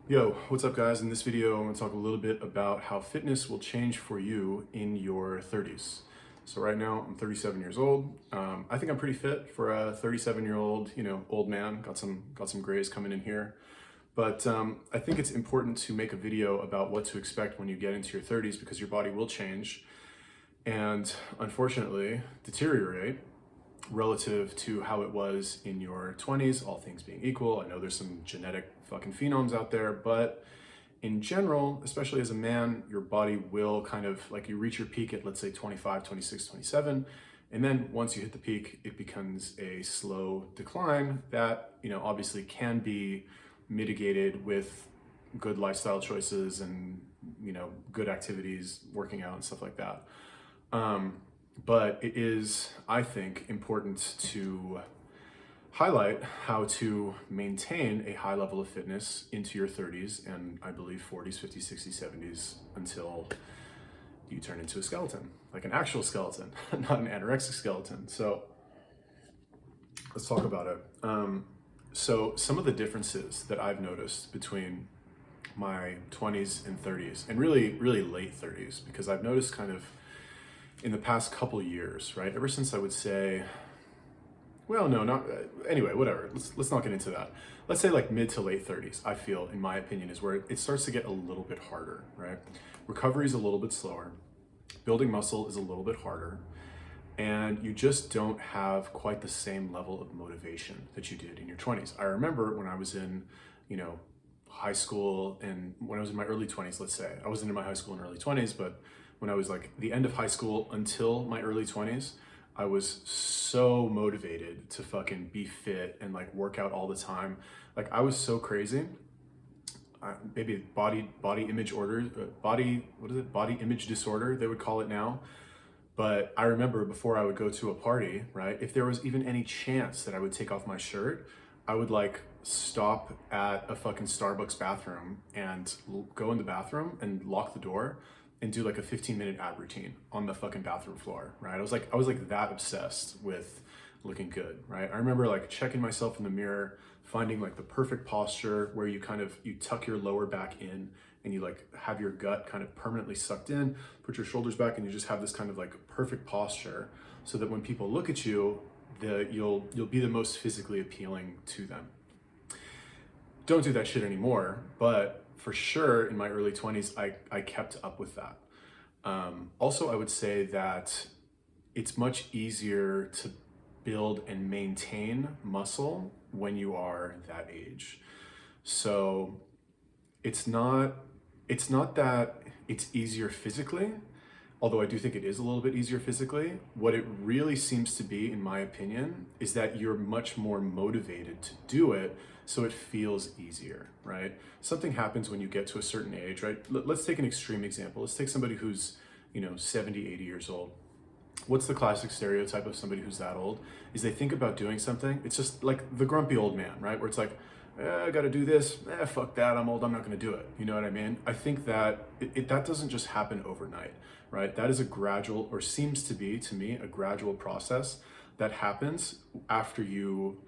Yo, what's up guys? In this video, I'm gonna talk a little bit about how fitness will change for you in your 30s. So right now, I'm 37 years old. I think I'm pretty fit for a 37-year-old, old man. Got some grays coming in here. But I think it's important to make a video about what to expect when you get into your 30s because your body will change and unfortunately deteriorate relative to how it was in your 20s, all things being equal. I know there's some genetic fucking phenoms out there, but in general, especially as a man, your body will kind of like you reach your peak at, let's say, 25, 26, 27. And then once you hit the peak, it becomes a slow decline that, obviously can be mitigated with good lifestyle choices and, good activities, working out and stuff like that. But it is, I think, important to highlight how to maintain a high level of fitness into your 30s and I believe 40s, 50s, 60s, 70s until you turn into a skeleton, like an actual skeleton, not an anorexic skeleton. So let's talk about it. So some of the differences that I've noticed between my 20s and 30s and really, really late 30s, because I've noticed kind of in the past couple years, right? Ever since I would say, well, no, not anyway, whatever. Let's not get into that. Let's say like mid to late 30s, I feel, in my opinion, is where it starts to get a little bit harder, right? Recovery is a little bit slower. Building muscle is a little bit harder. And you just don't have quite the same level of motivation that you did in your 20s. I remember when I was in, high school and when I was in my early 20s, let's say. I wasn't in my high school and early 20s, but when I was like the end of high school until my early 20s, I was so motivated to fucking be fit and like work out all the time. Like I was so crazy. Maybe body image order, body image disorder, they would call it now. But I remember before I would go to a party, right? If there was even any chance that I would take off my shirt, I would like stop at a fucking Starbucks bathroom and go in the bathroom and lock the door and do like a 15-minute ab routine on the fucking bathroom floor, right? I was like that obsessed with looking good, right? I remember like checking myself in the mirror, finding like the perfect posture where you tuck your lower back in and you like have your gut kind of permanently sucked in, put your shoulders back and you just have this kind of like perfect posture so that when people look at you, you'll be the most physically appealing to them. Don't do that shit anymore, but for sure in my early 20s, I kept up with that. Also, I would say that it's much easier to build and maintain muscle when you are that age. So it's not that it's easier physically, although I do think it is a little bit easier physically. What it really seems to be, in my opinion, is that you're much more motivated to do it, so it feels easier, right? Something happens when you get to a certain age, right? Let's take an extreme example. Let's take somebody who's, 70, 80 years old. What's the classic stereotype of somebody who's that old? Is they think about doing something, it's just like the grumpy old man, right? Where it's like, I gotta do this, fuck that, I'm old, I'm not gonna do it. You know what I mean? I think that that doesn't just happen overnight, right? That is a gradual, or seems to be, to me, a gradual process that happens after you,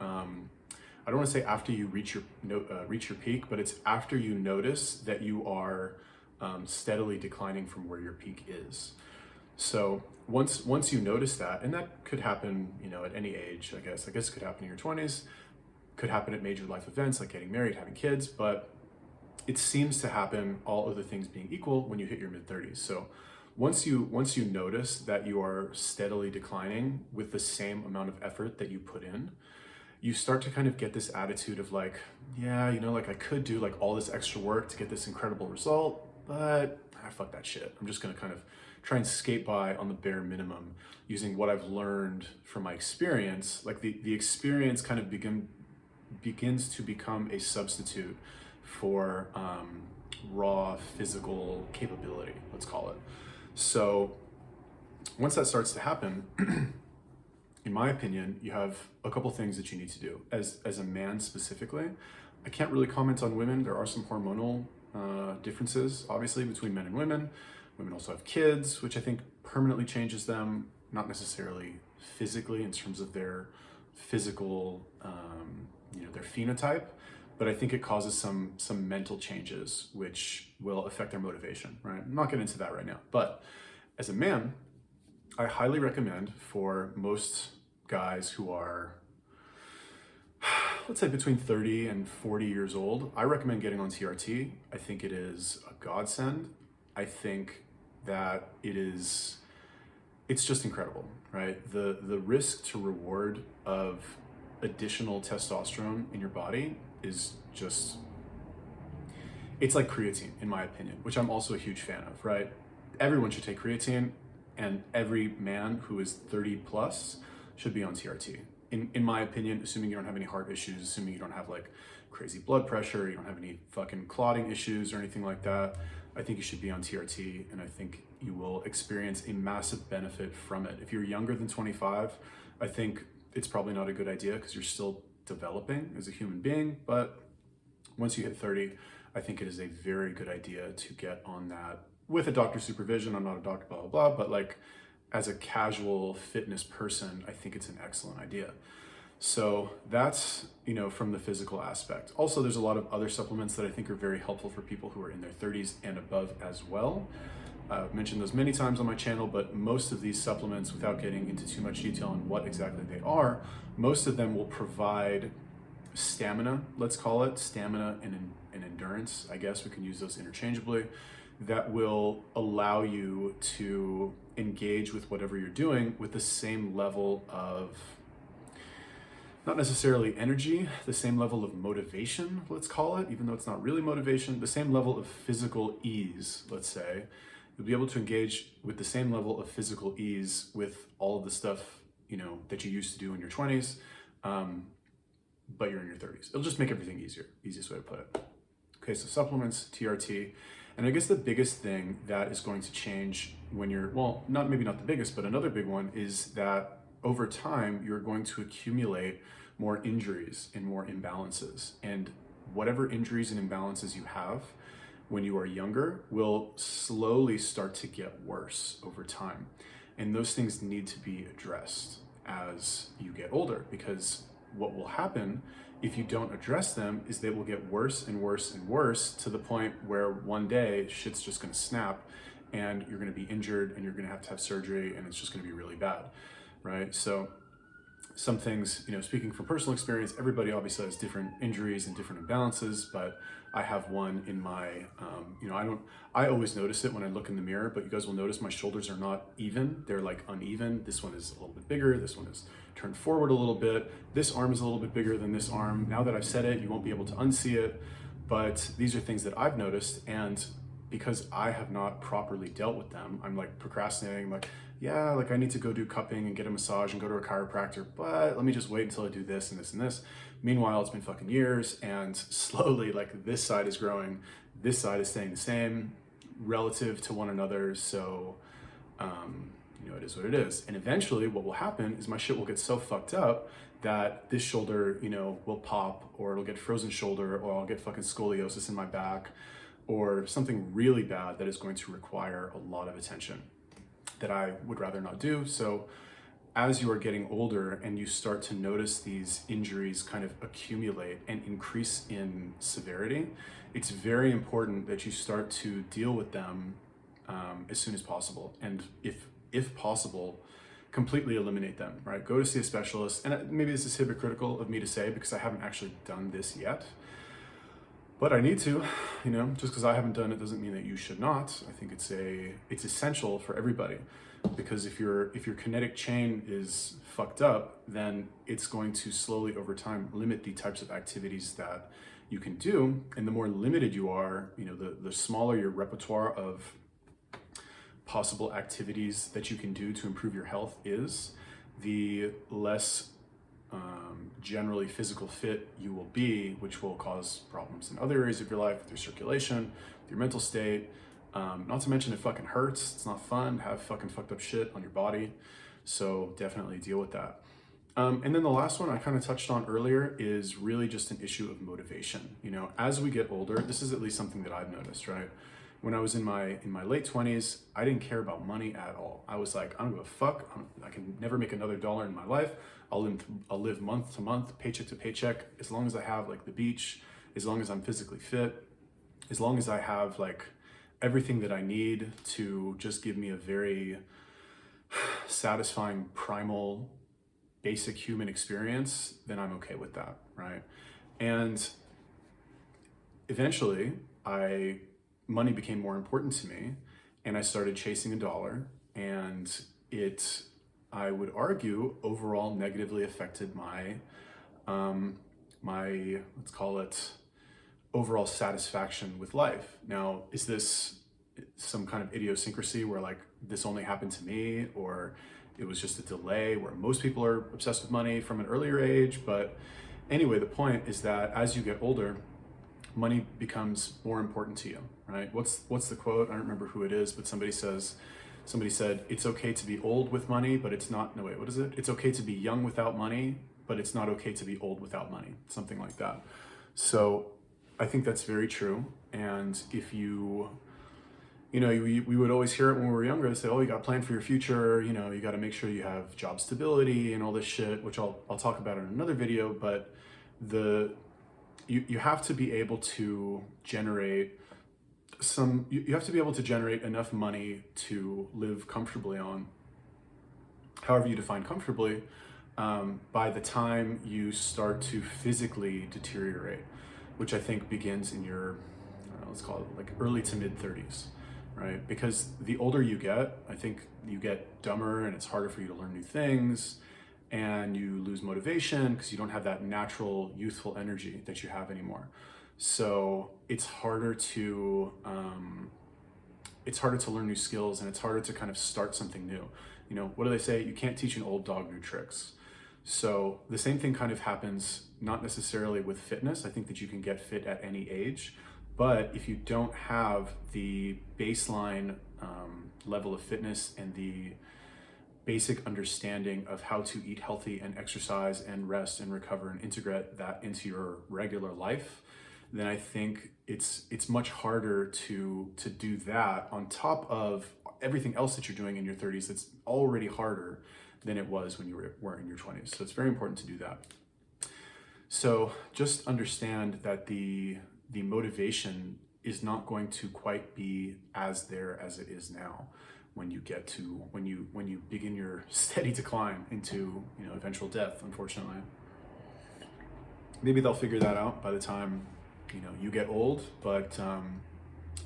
I don't wanna say after you reach your peak, but it's after you notice that you are steadily declining from where your peak is. So once you notice that, and that could happen, at any age, I guess it could happen in your 20s, could happen at major life events like getting married, having kids, but it seems to happen, all other things being equal, when you hit your mid-30s. So once you notice that you are steadily declining with the same amount of effort that you put in, you start to kind of get this attitude of like, yeah, like I could do like all this extra work to get this incredible result, but fuck that shit. I'm just gonna kind of try and skate by on the bare minimum using what I've learned from my experience. Like the experience kind of begins to become a substitute for raw physical capability, let's call it. So once that starts to happen, in my opinion, you have a couple things that you need to do. As a man specifically, I can't really comment on women. There are some hormonal differences, obviously, between men and women. Women also have kids, which I think permanently changes them, not necessarily physically in terms of their physical, their phenotype, but I think it causes some mental changes which will affect their motivation, right? I'm not getting into that right now, but as a man, I highly recommend for most guys who are, let's say between 30 and 40 years old, I recommend getting on TRT. I think it is a godsend. I think that it's just incredible, right? The risk to reward of additional testosterone in your body is just, it's like creatine, in my opinion, which I'm also a huge fan of, right? Everyone should take creatine, and every man who is 30 plus should be on TRT. In my opinion, assuming you don't have any heart issues, assuming you don't have like crazy blood pressure, you don't have any fucking clotting issues or anything like that, I think you should be on TRT, and I think you will experience a massive benefit from it. If you're younger than 25, I think it's probably not a good idea because you're still developing as a human being, but once you hit 30, I think it is a very good idea to get on that with a doctor's supervision. I'm not a doctor, blah, blah, blah, but like as a casual fitness person, I think it's an excellent idea. So that's, from the physical aspect. Also, there's a lot of other supplements that I think are very helpful for people who are in their 30s and above as well. I've mentioned those many times on my channel, but most of these supplements, without getting into too much detail on what exactly they are, most of them will provide stamina, let's call it, stamina and endurance. I guess we can use those interchangeably. That will allow you to engage with whatever you're doing with the same level of, not necessarily energy, the same level of motivation, let's call it, even though it's not really motivation, the same level of physical ease, let's say. You'll be able to engage with the same level of physical ease with all of the stuff, that you used to do in your 20s, but you're in your 30s. It'll just make everything easier, easiest way to put it. Okay, so supplements, TRT, and I guess the biggest thing that is going to change when you're, well, maybe not the biggest, but another big one is that over time, you're going to accumulate more injuries and more imbalances. And whatever injuries and imbalances you have when you are younger will slowly start to get worse over time. And those things need to be addressed as you get older, because what will happen if you don't address them is they will get worse and worse and worse to the point where one day shit's just gonna snap and you're gonna be injured and you're gonna have to have surgery and it's just gonna be really bad, right? So some things, speaking from personal experience, everybody obviously has different injuries and different imbalances, but I have one in my, I always notice it when I look in the mirror, but you guys will notice my shoulders are not even, they're like uneven. This one is a little bit bigger, this one is turned forward a little bit, this arm is a little bit bigger than this arm. Now that I've said it, you won't be able to unsee it, but these are things that I've noticed, and because I have not properly dealt with them, I'm like procrastinating, like, yeah, like I need to go do cupping and get a massage and go to a chiropractor, but let me just wait until I do this and this and this. Meanwhile, it's been fucking years, and slowly, like, this side is growing, this side is staying the same relative to one another. So, it is what it is. And eventually what will happen is my shit will get so fucked up that this shoulder, will pop, or it'll get frozen shoulder, or I'll get fucking scoliosis in my back, or something really bad that is going to require a lot of attention that I would rather not do. So as you are getting older and you start to notice these injuries kind of accumulate and increase in severity, it's very important that you start to deal with them as soon as possible. And if possible, completely eliminate them, right? Go to see a specialist. And maybe this is hypocritical of me to say because I haven't actually done this yet, but I need to, just because I haven't done it doesn't mean that you should not. I think it's essential for everybody, because if your kinetic chain is fucked up, then it's going to slowly over time limit the types of activities that you can do. And the more limited you are, the smaller your repertoire of possible activities that you can do to improve your health is, the less generally physical fit you will be, which will cause problems in other areas of your life, with your circulation, with your mental state. Not to mention it fucking hurts. It's not fun to have fucking fucked up shit on your body. So definitely deal with that. And then the last one I kind of touched on earlier is really just an issue of motivation. As we get older, this is at least something that I've noticed, right? When I was in my late 20s, I didn't care about money at all. I was like, I don't give a fuck. I can never make another dollar in my life. I'll live month to month, paycheck to paycheck, as long as I have like the beach as long as I'm physically fit, as long as I have like everything that I need to just give me a very satisfying, primal, basic human experience, then I'm okay with that, right? And eventually, money became more important to me, and I started chasing a dollar, and I would argue, overall negatively affected my let's call it, overall satisfaction with life. Now, is this some kind of idiosyncrasy where like this only happened to me, or it was just a delay where most people are obsessed with money from an earlier age? But anyway, the point is that as you get older, money becomes more important to you, right? What's the quote? I don't remember who it is, but somebody said, it's okay to be old with money, but it's not, no wait, what is it? It's okay to be young without money, but it's not okay to be old without money, something like that. So I think that's very true. And if we would always hear it when we were younger. They say, oh, you got to plan for your future. You know, you got to make sure you have job stability and all this shit, which I'll talk about in another video. But you have to be able to generate you have to be able to generate enough money to live comfortably on, however you define comfortably, by the time you start to physically deteriorate, which I think begins in your, let's call it like early to mid 30s, right? Because the older you get, I think you get dumber and it's harder for you to learn new things, and you lose motivation because you don't have that natural youthful energy that you have anymore. So it's harder to learn new skills, and it's harder to kind of start something new. You know, what do they say? You can't teach an old dog new tricks. So the same thing kind of happens, not necessarily with fitness. I think that you can get fit at any age, but if you don't have the baseline level of fitness and the basic understanding of how to eat healthy and exercise and rest and recover and integrate that into your regular life, then I think it's much harder to do that on top of everything else that you're doing in your 30s. That's already harder than it was when you were in your 20s. So it's very important to do that. So just understand that the motivation is not going to quite be as there as it is now when you begin your steady decline into, you know, eventual death, unfortunately. Maybe they'll figure that out by the time, you know, you get old, but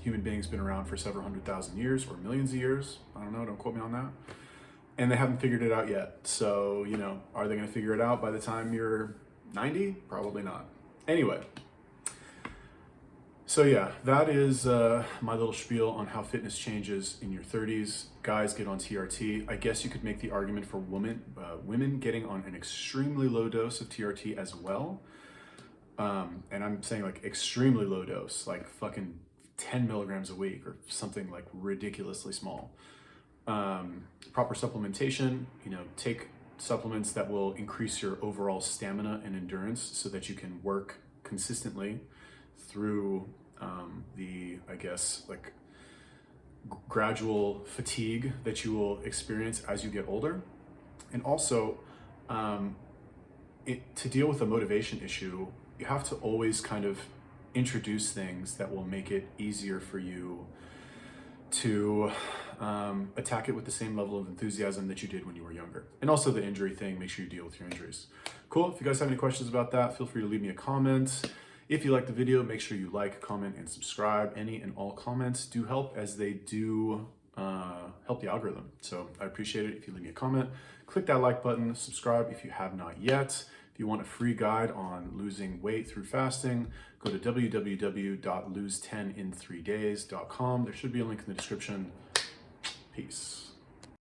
human beings been around for several 100,000 years or millions of years. I don't know, don't quote me on that. And they haven't figured it out yet. So, you know, are they gonna figure it out by the time you're 90? Probably not. Anyway, so yeah, that is my little spiel on how fitness changes in your 30s. Guys, get on TRT. I guess you could make the argument for women getting on an extremely low dose of TRT as well. And I'm saying like extremely low dose, like fucking 10 milligrams a week or something like ridiculously small. Proper supplementation, you know, take supplements that will increase your overall stamina and endurance so that you can work consistently through I guess, like gradual fatigue that you will experience as you get older. And also, to deal with a motivation issue, you have to always kind of introduce things that will make it easier for you to attack it with the same level of enthusiasm that you did when you were younger. And also the injury thing, make sure you deal with your injuries. Cool, if you guys have any questions about that, feel free to leave me a comment. If you like the video, make sure you like, comment, and subscribe. Any and all comments do help, as they do help the algorithm. So I appreciate it if you leave me a comment. Click that like button, subscribe if you have not yet. If you want a free guide on losing weight through fasting, go to www.lose10in3days.com. There should be a link in the description. Peace.